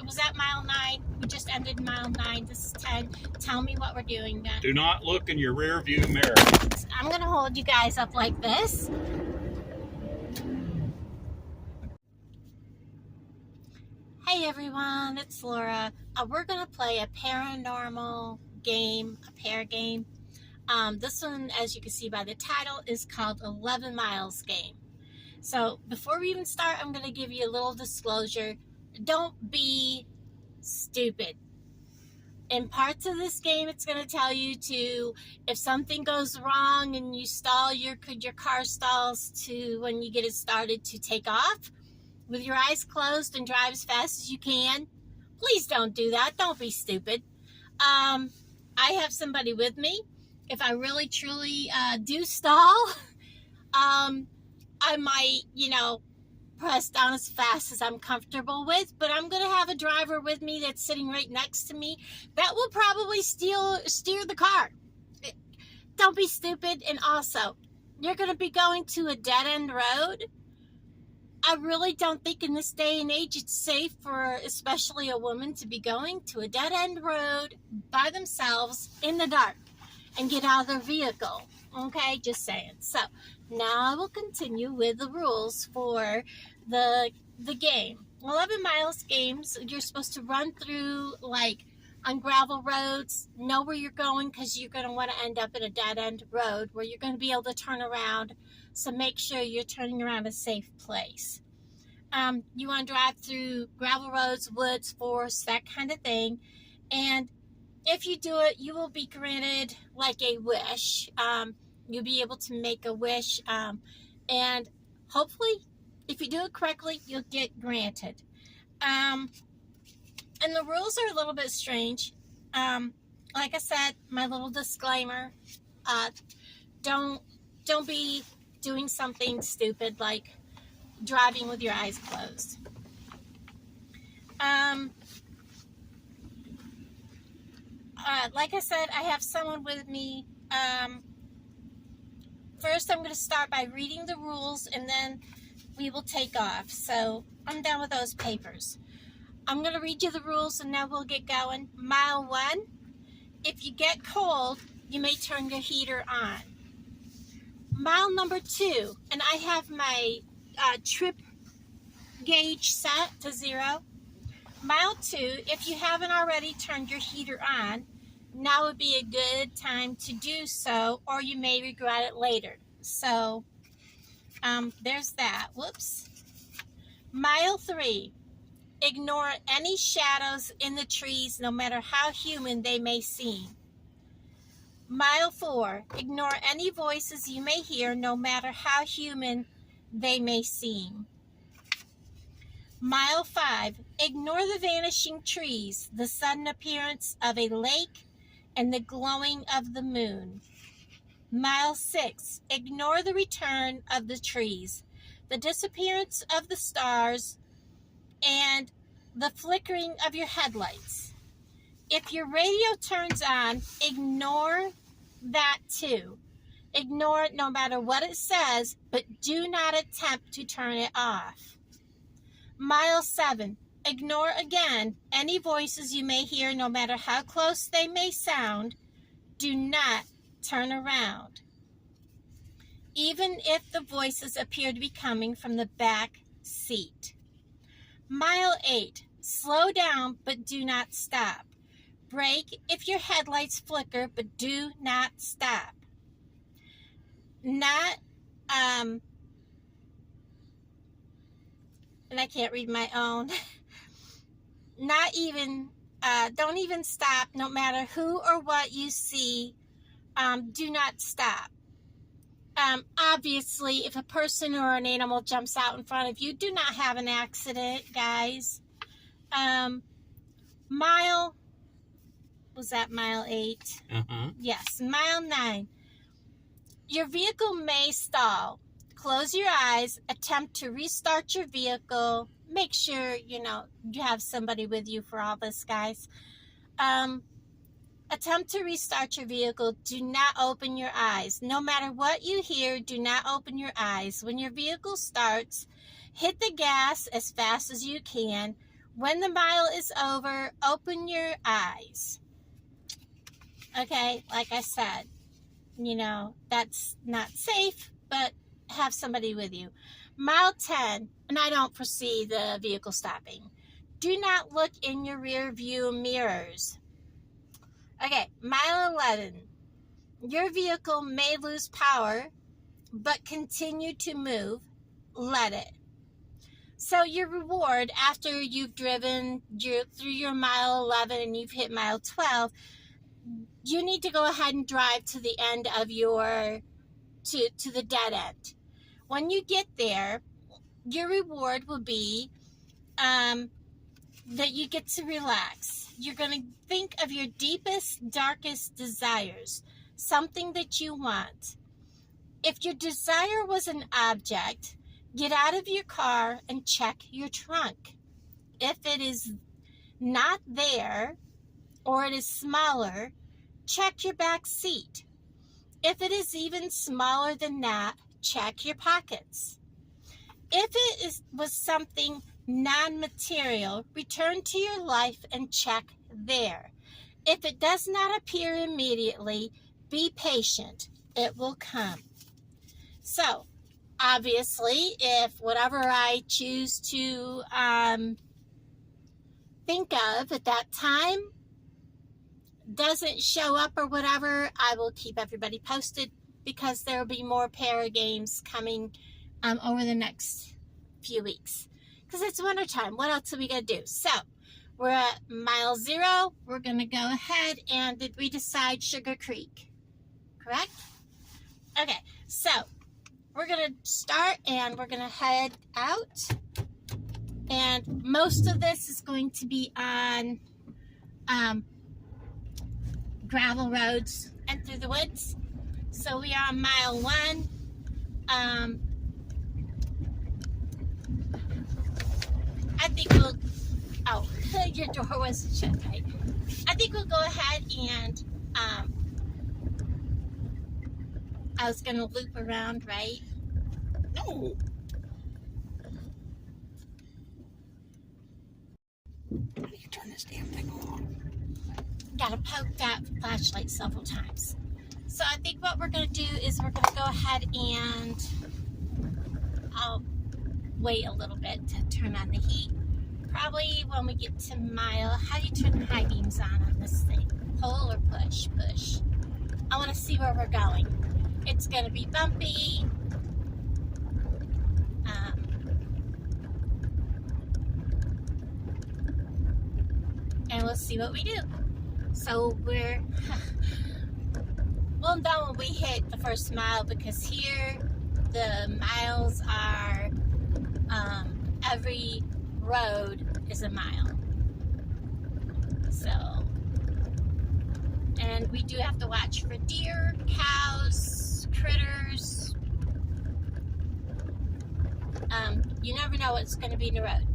was that mile 9? We just ended mile 9. This is 10. Tell me what we're doing then. Do not look in your rear view mirror. I'm going to hold you guys up like this. Hey everyone, it's Laura. We're going to play a paranormal game, a ParaGame. This one, as you can see by the title, is called 11 Miles Game. So before we even start, I'm going to give you a little disclosure. Don't be stupid. In parts of this game, it's going to tell you to, if something goes wrong and you stall, your car stalls to when you get it started to take off with your eyes closed and drive as fast as you can. Please don't do that. Don't be stupid. I have somebody with me. If I really truly do stall, I might, press down as fast as I'm comfortable with, but I'm going to have a driver with me that's sitting right next to me that will probably steer the car. Don't be stupid. And also, you're going to be going to a dead-end road. I really don't think in this day and age it's safe for especially a woman to be going to a dead-end road by themselves in the dark and get out of their vehicle. Okay, just saying. So now I will continue with the rules for the game. 11 Miles games, you're supposed to run through like on gravel roads, know where you're going because you're going to want to end up in a dead-end road where you're going to be able to turn around. So make sure you're turning around a safe place. You want to drive through gravel roads, woods, forests, that kind of thing. And if you do it, you will be granted like a wish. You'll be able to make a wish. And hopefully, if you do it correctly, you'll get granted. And the rules are a little bit strange. Like I said, my little disclaimer, don't be doing something stupid like driving with your eyes closed. Like I said, I have someone with me. First, I'm going to start by reading the rules, and then we will take off. So I'm done with those papers. I'm going to read you the rules, and now we'll get going. Mile 1, if you get cold, you may turn your heater on. Mile number 2, and I have my trip gauge set to 0. Mile 2, if you haven't already turned your heater on, now would be a good time to do so, or you may regret it later. So, there's that. Whoops. Mile 3, ignore any shadows in the trees, no matter how human they may seem. Mile 4, ignore any voices you may hear, no matter how human they may seem. Mile 5, ignore the vanishing trees, the sudden appearance of a lake, and the glowing of the moon. Mile 6, ignore the return of the trees, the disappearance of the stars, and the flickering of your headlights. If your radio turns on, ignore that too. Ignore it no matter what it says, but do not attempt to turn it off. Mile 7, ignore again any voices you may hear, no matter how close they may sound. Do not turn around, even if the voices appear to be coming from the back seat. Mile 8, slow down, but do not stop. Brake if your headlights flicker, but do not stop. And I can't read my own. Don't even stop, no matter who or what you see. Do not stop. Obviously, if a person or an animal jumps out in front of you, do not have an accident, guys. Was that mile 8? Yes, mile 9. Your vehicle may stall. Close your eyes, attempt to restart your vehicle. Make sure, you have somebody with you for all this, guys. Attempt to restart your vehicle. Do not open your eyes. No matter what you hear, do not open your eyes. When your vehicle starts, hit the gas as fast as you can. When the mile is over, open your eyes. Okay, like I said, that's not safe, but have somebody with you. Mile 10, and I don't foresee the vehicle stopping. Do not look in your rear view mirrors. Okay, mile 11. Your vehicle may lose power, but continue to move. Let it. So your reward after you've driven through your mile 11 and you've hit mile 12, you need to go ahead and drive to the end of to the dead end. When you get there, your reward will be that you get to relax. You're going to think of your deepest, darkest desires, something that you want. If your desire was an object, get out of your car and check your trunk. If it is not there or it is smaller, check your back seat. If it is even smaller than that, check your pockets. If it was something non-material, return to your life and check there. If it does not appear immediately, be patient. It will come. So, obviously, if whatever I choose to think of at that time doesn't show up or whatever, I will keep everybody posted because there will be more ParaGames coming over the next few weeks. Because it's wintertime. What else are we going to do? So, we're at mile 0. We're going to go ahead and did we decide Sugar Creek? Correct? Okay, so we're going to start and we're going to head out. And most of this is going to be on gravel roads and through the woods. So we are on mile 1. I think we'll, oh, your door wasn't shut, right? I think we'll go ahead and, I was going to loop around, right? No. How do you turn this damn thing on? Got to poke that flashlight several times. So I think what we're going to do is we're going to go ahead and I'll wait a little bit to turn on the heat. Probably when we get to mile, how do you turn the high beams on this thing? Pull or push? Push. I want to see where we're going. It's going to be bumpy. And we'll see what we do. So we'll know when we hit the first mile because here the miles are every road is a mile. So, and we do have to watch for deer, cows, critters. You never know what's going to be in the road.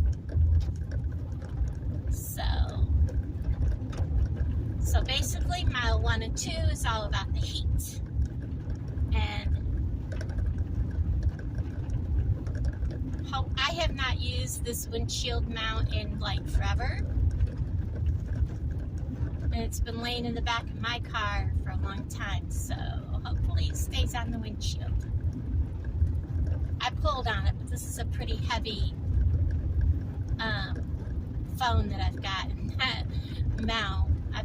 So basically mile 1 and 2 is all about the heat. And I have not used this windshield mount in like forever. And it's been laying in the back of my car for a long time, so hopefully it stays on the windshield. I pulled on it, but this is a pretty heavy phone that I've got in that mount. I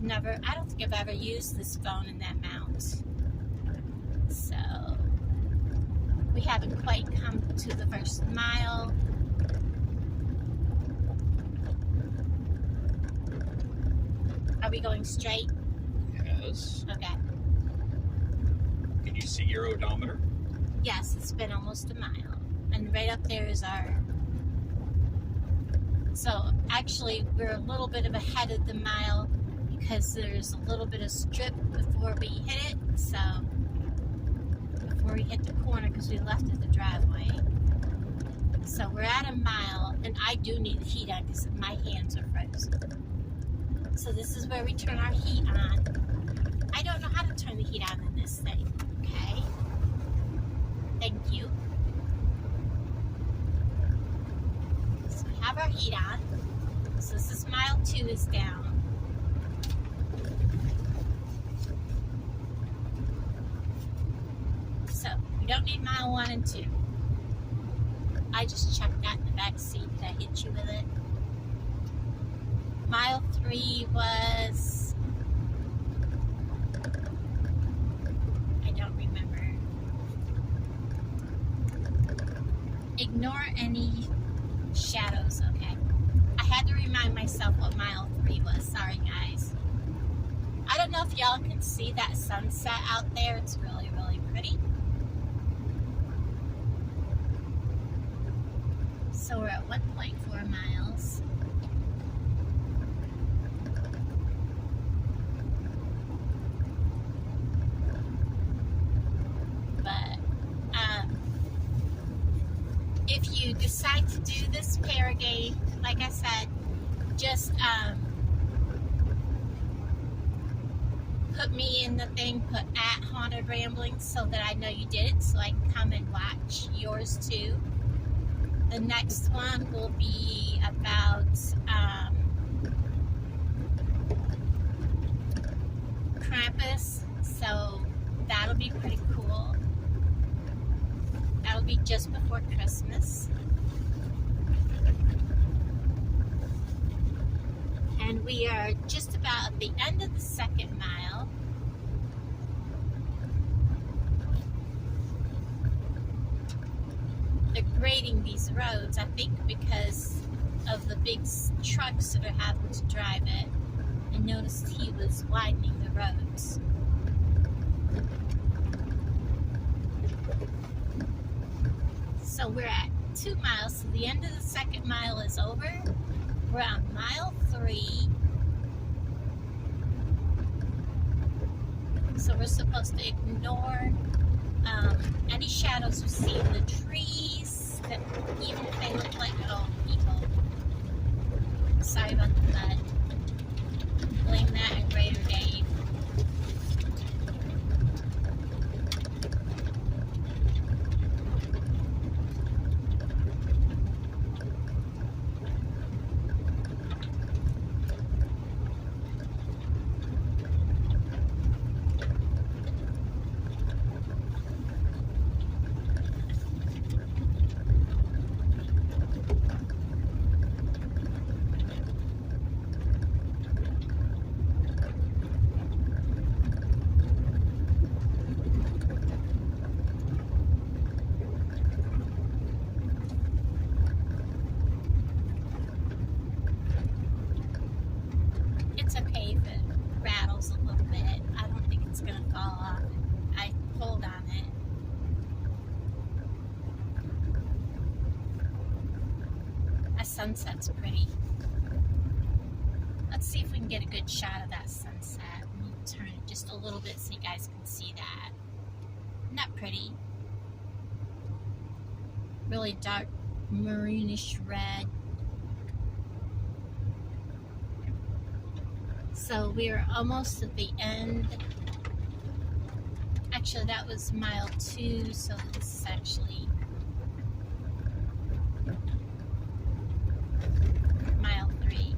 don't think I've ever used this phone in that mount. So, we haven't quite come to the first mile. Are we going straight? Yes. Okay. Can you see your odometer? Yes, it's been almost a mile. And right up there is our... So, actually, we're a little bit of ahead of the mile because there's a little bit of strip before we hit it. So, before we hit the corner, because we left at the driveway. So, we're at a mile, and I do need the heat on because my hands are frozen. So, this is where we turn our heat on. I don't know how to turn the heat on in this thing. Okay. Thank you. So we have our heat on. is down. So we don't need mile 1 and 2. I just checked that in the back seat. Did I hit you with it? Mile 3 was, I don't remember. Ignore any shadows, okay. I had to remind myself what mile 3 was. Sorry, guys. I don't know if y'all can see that sunset out there. It's really, really pretty. So we're at 1.4 miles. But if you decide to do this ParaGame, like I said, just put me in the thing, put at Haunted Ramblings so that I know you did it, so I can come and watch yours too. The next one will be about Krampus, so that'll be pretty cool. That'll be just before Christmas. And we are just about at the end of the second mile. They're grading these roads, I think, because of the big trucks that are having to drive it. I noticed he was widening the roads. So we're at 2 miles, so the end of the second mile is over. We're on mile 3. So we're supposed to ignore any shadows we see in the trees, that even if they look like people. Sorry about the mud. Blame that on Greater Dave. It's okay if it rattles a little bit. I don't think it's going to fall off. I pulled on it. That sunset's pretty. Let's see if we can get a good shot of that sunset. Let me turn it just a little bit so you guys can see that. Isn't that pretty? Really dark maroonish red. So we're almost at the end. Actually, that was mile 2, so this is actually mile 3.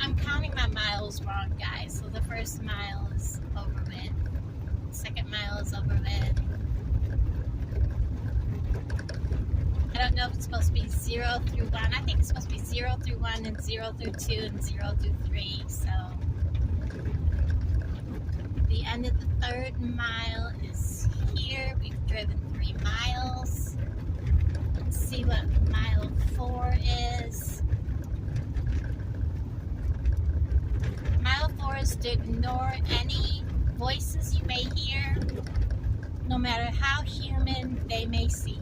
I'm counting my miles wrong, guys. So the first mile is over with. The second mile is over with. I don't know if it's supposed to be 0 through 1. I think it's supposed to be 0 through 1 and 0 through 2 and 0 through 3. So the end of the third mile is here. We've driven 3 miles. Let's see what mile 4 is. Mile 4 is to ignore any voices you may hear, no matter how human they may seem.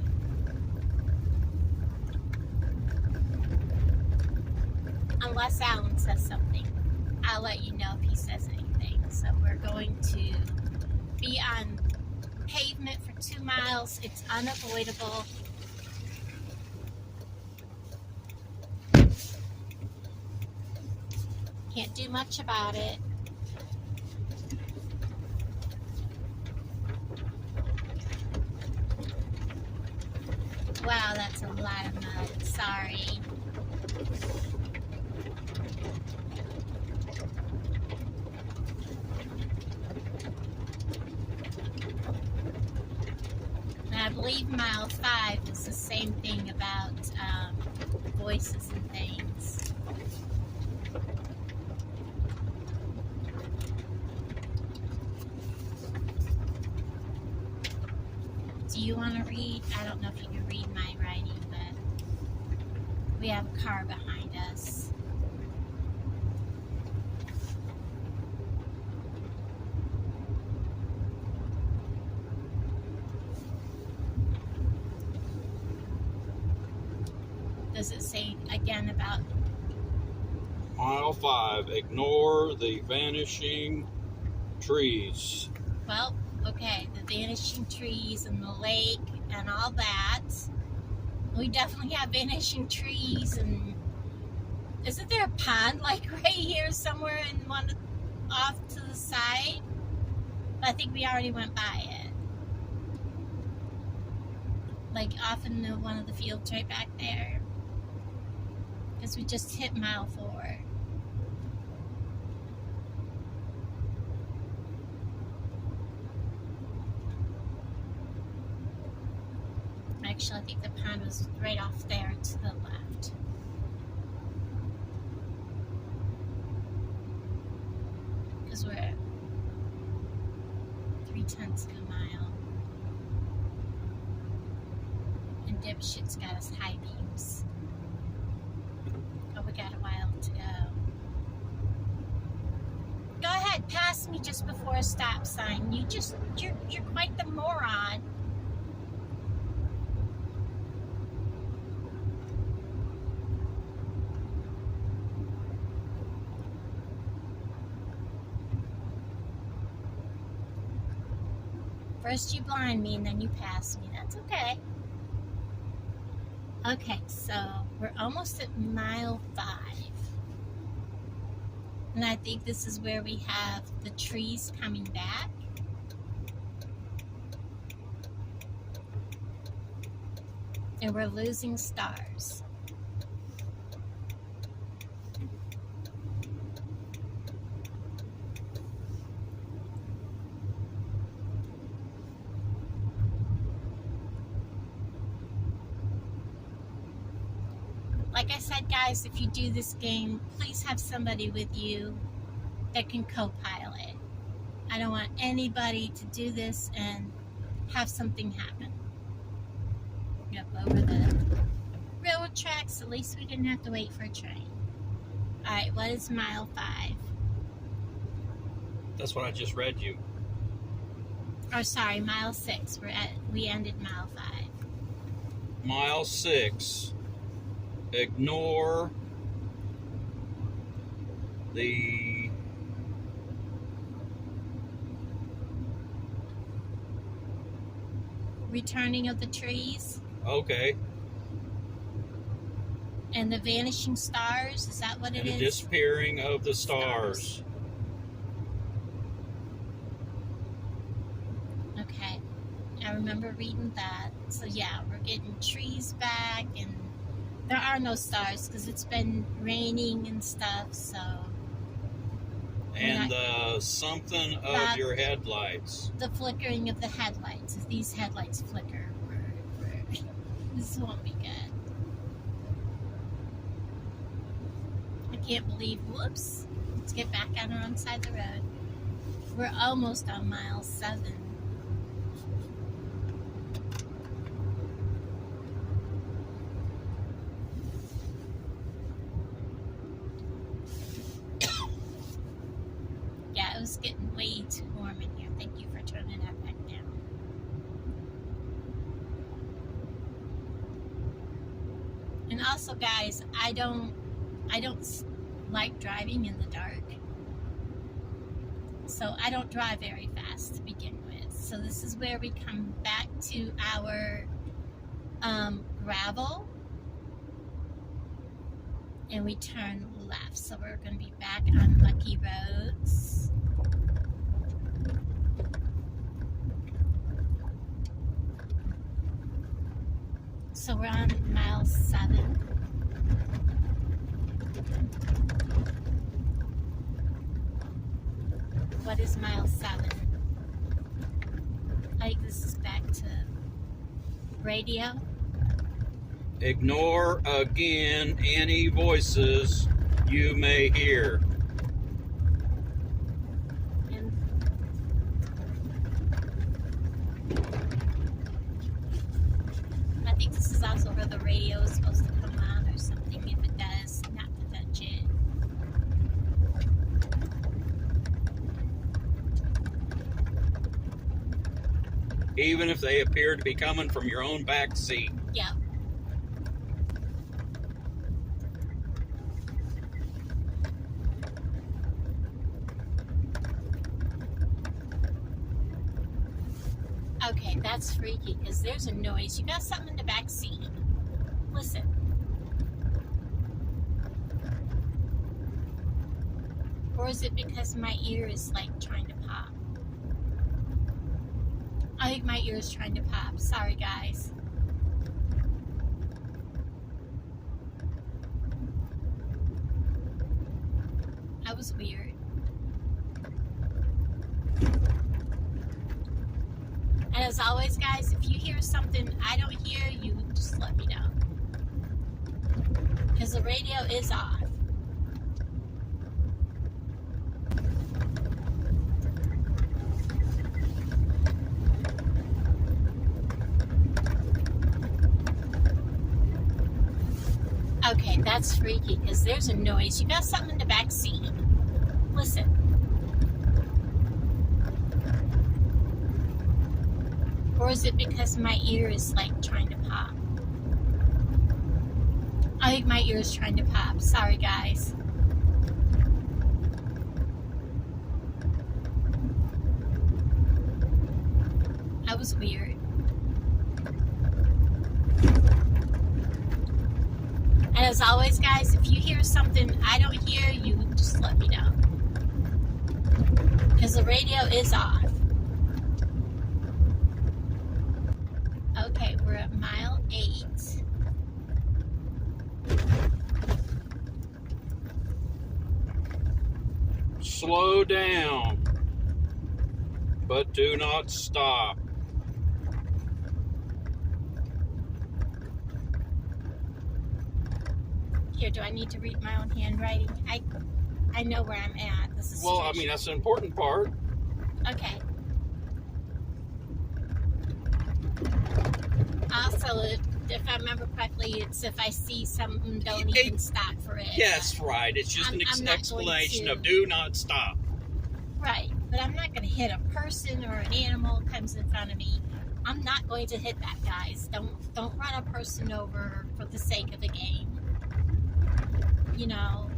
Unless Alan says something, I'll let you know if he says anything. So we're going to be on pavement for 2 miles. It's unavoidable. Can't do much about it. Wow, that's a lot of mud. Sorry. believe mile 5 is the same thing about voices and things. Do you want to read? I don't know if you can read my writing, but we have a car behind us. Does it say again about Mile 5, ignore the vanishing trees. well, okay, the vanishing trees and the lake and all that. We definitely have vanishing trees, and isn't there a pond like right here somewhere in one off to the side? I think we already went by it. Like off in one of the fields right back there. Because we just hit mile 4. Actually, I think the pond was right off there to the left. Because we're at 3/10 of a mile. And dipshit's got us high beams. Oh, we got a while to go. Go ahead, pass me just before a stop sign. You're quite the moron. First you blind me and then you pass me. That's okay. Okay, so we're almost at mile 5. And I think this is where we have the trees coming back. And we're losing stars. Like I said, guys, if you do this game, please have somebody with you that can co-pilot. I don't want anybody to do this and have something happen. Yep, over the railroad tracks. At least we didn't have to wait for a train. Alright, what is mile 5? That's what I just read you. Oh, sorry, mile 6. We ended mile 5. Mile 6, ignore the Returning of the trees okay, and the vanishing stars. Is that what it and the is? disappearing of the stars. Okay, I remember reading that. So yeah, we're getting trees back, and there are no stars because it's been raining and stuff. So And the something of your headlights. the flickering of the headlights. If these headlights flicker, this won't be good. I can't believe. Whoops! Let's get back on the wrong side of the road. We're almost on mile 7. Yeah, it was getting way too warm in here. Thank you for turning that back down. And also, guys, I don't like driving in the dark. So I don't drive very fast to begin with. So this is where we come back to our gravel. And we turn left. So we're going to be back on Lucky Roads. So we're on mile 7. What is mile 7? I think this is back to Radio. Ignore again any voices you may hear. And I think this is also where the radio is supposed to come on or something. If it does, not to touch it. Even if they appear to be coming from your own back seat. Yep. Okay, that's freaky because there's a noise. You got something in the back seat. Listen. Or is it because my ear is like trying to pop? I think my ear is trying to pop. Sorry, guys. That was weird. And as always, guys, if you hear something I don't hear, you just let me know. Because the radio is off. Okay, that's freaky because there's a noise. You got something in the back seat. Listen. Or is it because my ear is like trying to pop? I think my ear is trying to pop. Sorry, guys. That was weird. And as always, guys, if you hear something I don't hear, you just let me know. Because the radio is off. Okay, we're at mile 8. Slow down, but do not stop. Here, do I need to read my own handwriting? I know where I'm at. This is Well, I mean, that's an important part. okay. Also, if I remember correctly, it's if I see something, don't even stop for it. Yes, right. It's just an I'm not explanation going of do not stop. Right, but I'm not going to hit a person or an animal comes in front of me. I'm not going to hit that, guys. Don't run a person over for the sake of the game. You know.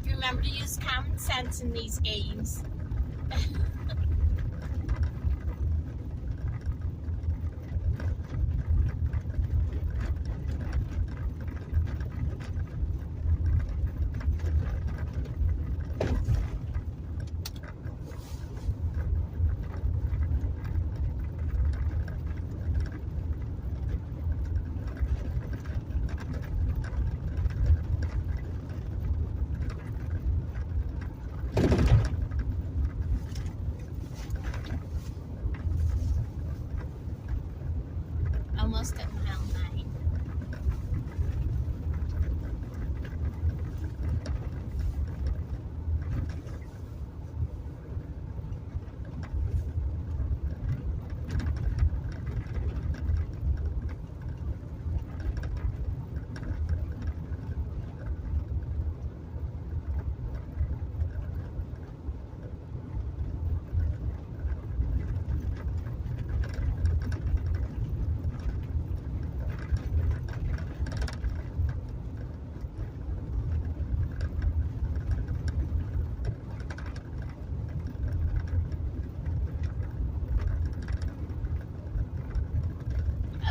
Remember to use common sense in these games. Almost at mile 9.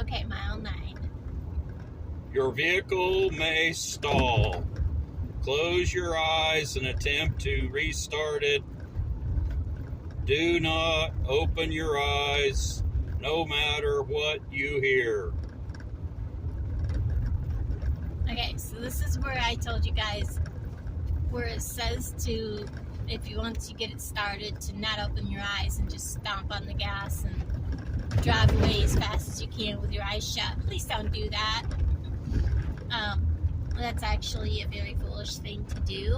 Okay, mile 9. Your vehicle may stall. Close your eyes and attempt to restart it. Do not open your eyes, no matter what you hear. Okay, so this is where I told you guys where it says to if you want to get it started, to not open your eyes and just stomp on the gas and drive away as fast as you can with your eyes shut. Please don't do that. That's actually a very foolish thing to do.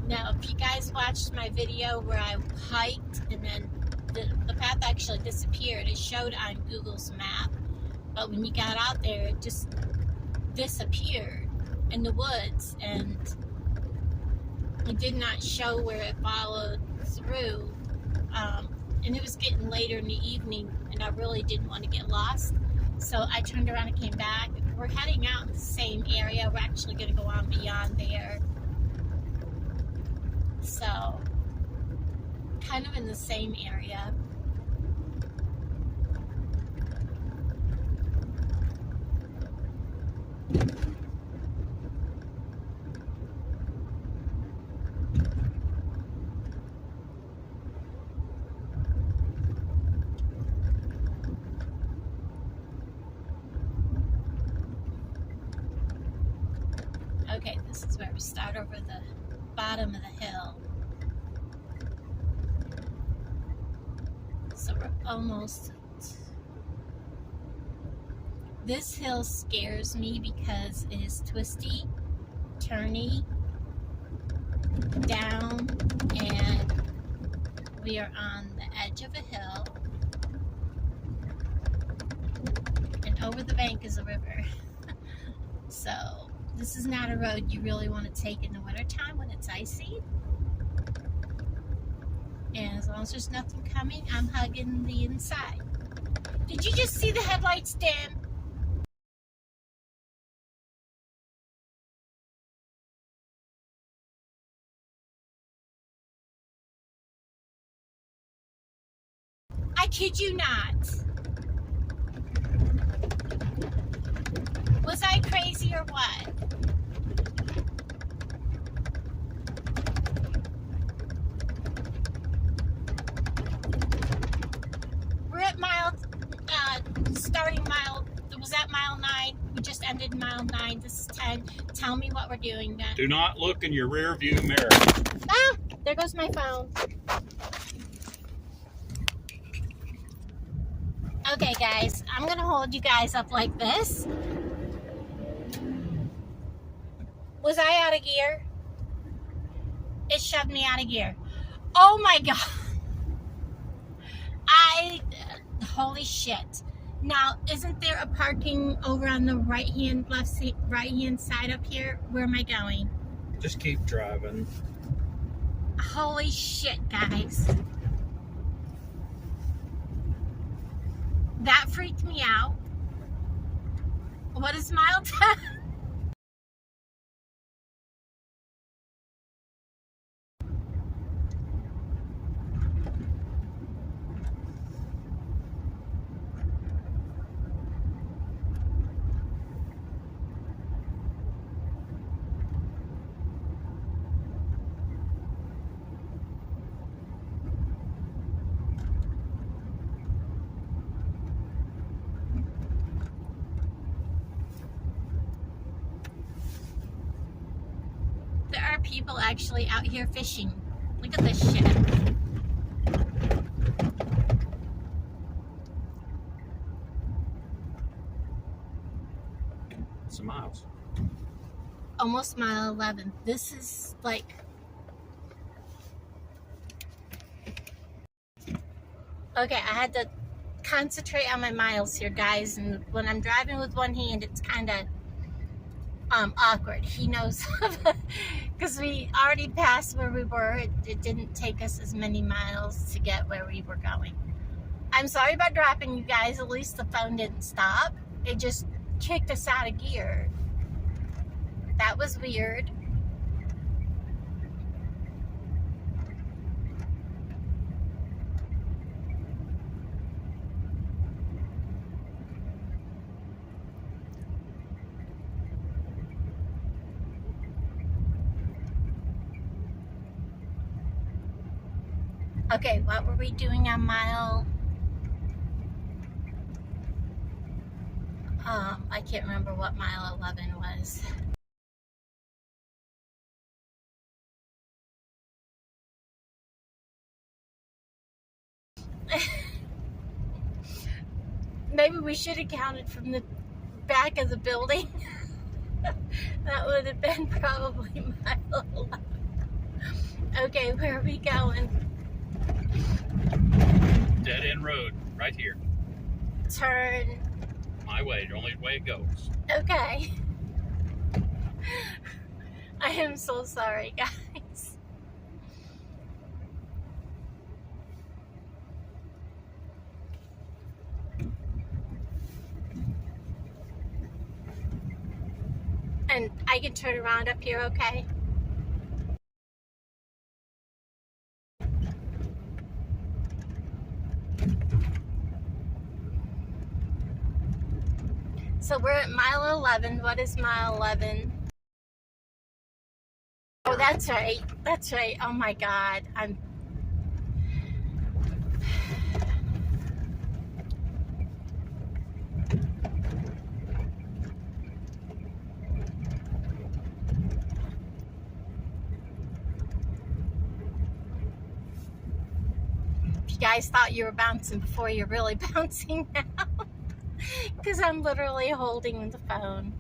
Now, if you guys watched my video where I hiked and then the path actually disappeared, it showed on Google's map, but when you got out there, it just disappeared in the woods, and it did not show where it followed through. And it was getting later in the evening, and I really didn't want to get lost, so I turned around and came back. We're heading out in the same area. We're actually going to go on beyond there. So, kind of in the same area. Okay, this is where we start over the bottom of the hill. So we're almost... This hill scares me because it is twisty, turny, down, and we are on the edge of a hill, and over the bank is a river. So this is not a road you really want to take in the wintertime when it's icy. And as long as there's nothing coming, I'm hugging the inside. Did you just see the headlights dim? I kid you not. Was I crazy or what? We're at starting mile, was that mile 9? We just ended mile 9, this is 10. Tell me what we're doing then. Do not look in your rear view mirror. Ah, there goes my phone. Okay guys, I'm gonna hold you guys up like this. Was I out of gear? It shoved me out of gear. Oh my god. Holy shit. Now, isn't there a parking over on the right hand side up here? Where am I going? Just keep driving. Holy shit, guys. That freaked me out. What is mile 10? There are people actually out here fishing. Look at this shit. Some miles. Almost mile 11. This is like... Okay, I had to concentrate on my miles here, guys. And when I'm driving with one hand, it's kind of awkward. He knows, because we already passed where we were. It didn't take us as many miles to get where we were going. I'm sorry about dropping you guys. At least the phone didn't stop. It just kicked us out of gear. That was weird. Okay, what were we doing on mile? I can't remember what mile 11 was. Maybe we should have counted from the back of the building. That would have been probably mile 11. Okay, where are we going? Dead end road, right here. Turn. My way, the only way it goes. Okay. I am so sorry, guys. And I can turn around up here, okay? So we're at mile 11. What is mile 11? Oh, that's right. That's right. Oh my God. If you guys thought you were bouncing before, you're really bouncing now. Because I'm literally holding the phone.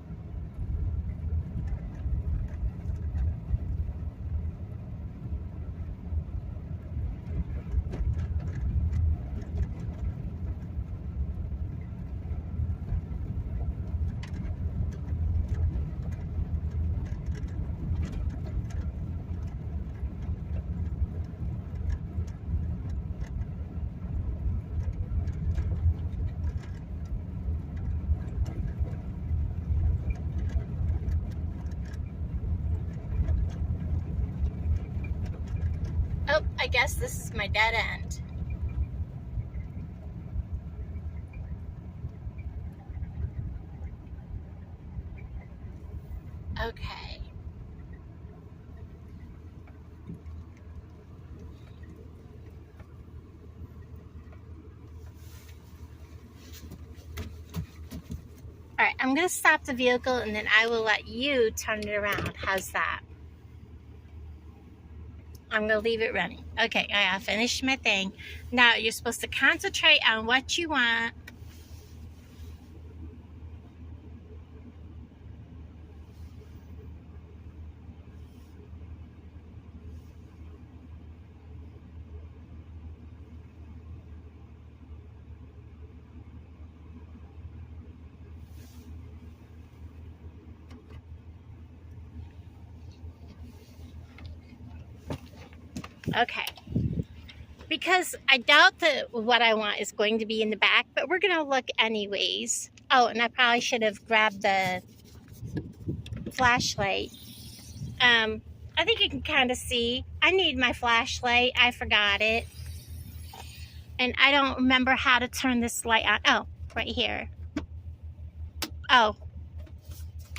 Oh, I guess this is my dead end. Okay. All right, I'm going to stop the vehicle and then I will let you turn it around. How's that? I'm going to leave it running. Okay, I finished my thing. Now you're supposed to concentrate on what you want. Okay. Because I doubt that what I want is going to be in the back, but we're going to look anyways. Oh, and I probably should have grabbed the flashlight. I think you can kind of see. I need my flashlight. I forgot it. And I don't remember how to turn this light on. Oh, right here. Oh.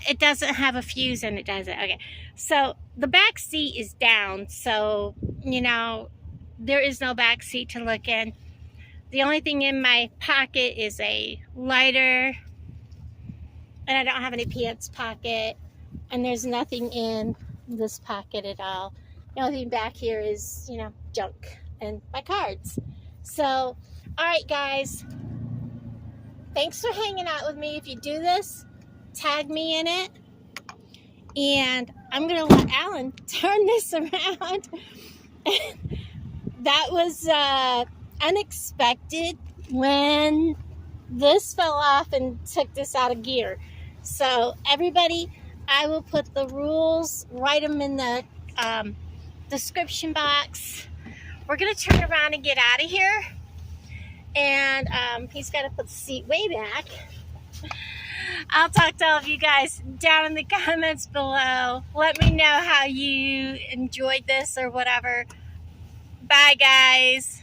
It doesn't have a fuse in it, does it? Okay. So the back seat is down. So, you know, there is no back seat to look in. The only thing in my pocket is a lighter. And I don't have any pants pocket. And there's nothing in this pocket at all. The only thing back here is, you know, junk and my cards. So, all right, guys. Thanks for hanging out with me. If you do this, tag me in it. And I'm going to let Alan turn this around. That was unexpected when this fell off and took this out of gear. So, everybody, I will put the rules, write them in the description box. We're going to turn around and get out of here. And he's got to put the seat way back. I'll talk to all of you guys down in the comments below. Let me know how you enjoyed this or whatever. Bye, guys.